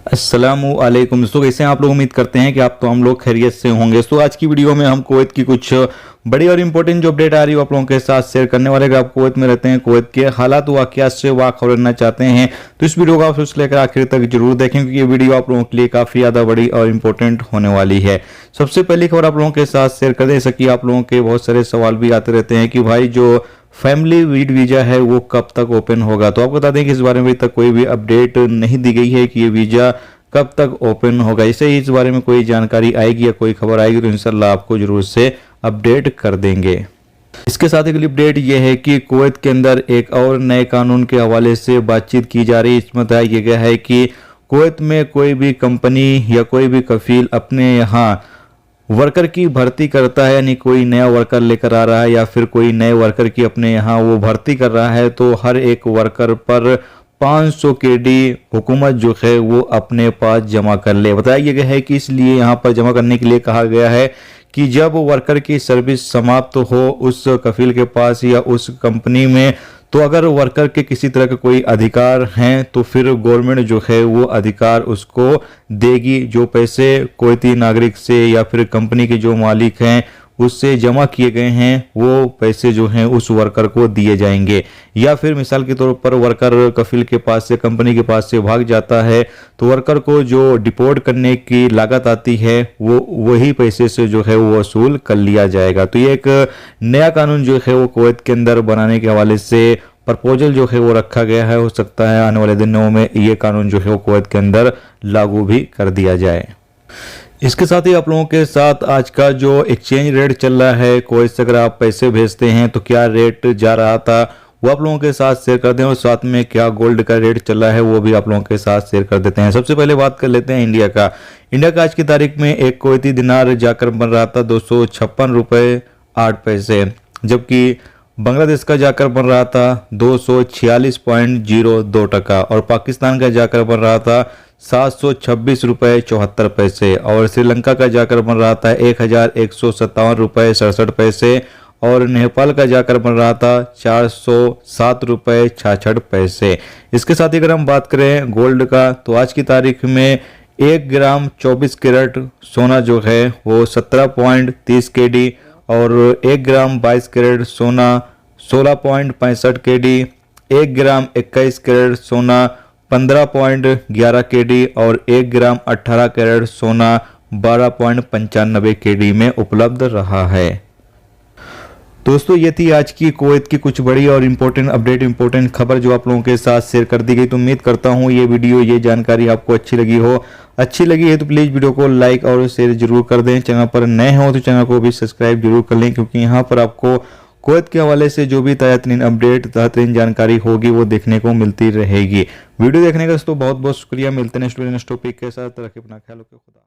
अस्सलामुअलैकुम दोस्तों, कैसे हैं आप लोग। उम्मीद करते हैं कि आप तो हम लोग खैरियत से होंगे। तो आज की वीडियो में हम कुवैत की कुछ बड़ी और इंपॉर्टेंट जो अपडेट आ रही है आप लोगों के साथ शेयर करने वाले। अगर आप कुवैत में रहते हैं, कुवैत के हालात वाक़यात से वाक़ रहना चाहते हैं तो इस वीडियो को आप शुरू लेकर आखिर तक जरूर देखें, क्योंकि ये वीडियो आप लोगों के लिए काफ़ी ज़्यादा बड़ी और इंपॉर्टेंट होने वाली है। सबसे पहली खबर आप लोगों के साथ शेयर कर दें, जैसा कि आप लोगों के बहुत सारे सवाल भी आते रहते हैं कि भाई जो फैमिली वीजा है वो कब तक ओपन होगा। तो आपको बता दें कि इस बारे में अभी तक कोई भी अपडेट नहीं दी गई है कि ये वीज़ा कब तक ओपन होगा। इसे ही इस बारे में कोई जानकारी आएगी या कोई खबर आएगी तो इंशाल्लाह आपको जरूर से अपडेट कर देंगे। इसके साथ एक अपडेट यह है कि कुवैत के अंदर एक और नए कानून के हवाले से बातचीत की जा रही है। इसमें बताया गया है कि कुवैत में कोई भी कंपनी या कोई भी कफील अपने यहाँ वर्कर की भर्ती करता है, यानी कोई नया वर्कर लेकर आ रहा है या फिर कोई नए वर्कर की अपने यहाँ वो भर्ती कर रहा है, तो हर एक वर्कर पर 500 केडी हुकूमत जो है वो अपने पास जमा कर ले। बताया गया है कि इसलिए यहाँ पर जमा करने के लिए कहा गया है कि जब वर्कर की सर्विस समाप्त हो उस कफील के पास या उस कंपनी में, तो अगर वर्कर के किसी तरह के कोई अधिकार हैं तो फिर गवर्नमेंट जो है वो अधिकार उसको देगी। जो पैसे कुवैती नागरिक से या फिर कंपनी के जो मालिक हैं उससे जमा किए गए हैं वो पैसे जो हैं उस वर्कर को दिए जाएंगे। या फिर मिसाल के तौर पर वर्कर कफील के पास से, कंपनी के पास से भाग जाता है तो वर्कर को जो डिपोर्ट करने की लागत आती है वो वही पैसे से जो है वो वसूल कर लिया जाएगा। तो ये एक नया कानून जो है वो कुवैत के अंदर बनाने के हवाले से प्रपोजल जो है वो रखा गया है। हो सकता है आने वाले दिनों में ये कानून जो है वो कुवैत के अंदर लागू भी कर दिया जाए। इसके साथ ही आप लोगों के साथ आज का जो एक्सचेंज रेट चल रहा है, कुवैत से अगर आप पैसे भेजते हैं तो क्या रेट जा रहा था वो आप लोगों के साथ शेयर कर दें, और साथ में क्या गोल्ड का रेट चल रहा है वो भी आप लोगों के साथ शेयर कर देते हैं। सबसे पहले बात कर लेते हैं इंडिया का। इंडिया का आज की तारीख में एक कुवैती दिनार जाकर बन रहा था 256 रुपये 8 पैसे, जबकि बांग्लादेश का जाकर बन रहा था 246.02 टका, और पाकिस्तान का जाकर बन रहा था 726 रुपये 74 पैसे, और श्रीलंका का जाकर बन रहा था 1157 रुपये 67 पैसे, और नेपाल का जाकर बन रहा था 407 रुपये 66 पैसे। इसके साथ ही अगर हम बात करें गोल्ड का, तो आज की तारीख में 1 ग्राम 24 कैरेट सोना जो है वो 17.30 केडी, और 1 ग्राम 22 कैरेट सोना 16.65 केडी, 1 ग्राम 21 कैरेट सोना 15.11 केडी, और 1 ग्राम 18 कैरेट सोना 12.95 केडी में उपलब्ध रहा है। दोस्तों ये थी आज की कुवैत की कुछ बड़ी और इंपॉर्टेंट खबर जो आप लोगों के साथ शेयर कर दी गई। तो उम्मीद करता हूँ ये वीडियो, ये जानकारी आपको अच्छी लगी हो। अच्छी लगी है तो प्लीज़ वीडियो को लाइक और शेयर जरूर कर दें। चैनल पर नए हो तो चैनल को भी सब्सक्राइब जरूर कर लें, क्योंकि यहाँ पर आपको कुवैत के हवाले से जो भी ताज़ा तरीन अपडेट, ताज़ा तरीन जानकारी होगी वो देखने को मिलती रहेगी। वीडियो देखने का दोस्तों बहुत बहुत शुक्रिया। मिलते हैं नेक्स्ट टॉपिक के साथ। रखें अपना ख्याल, खुदा।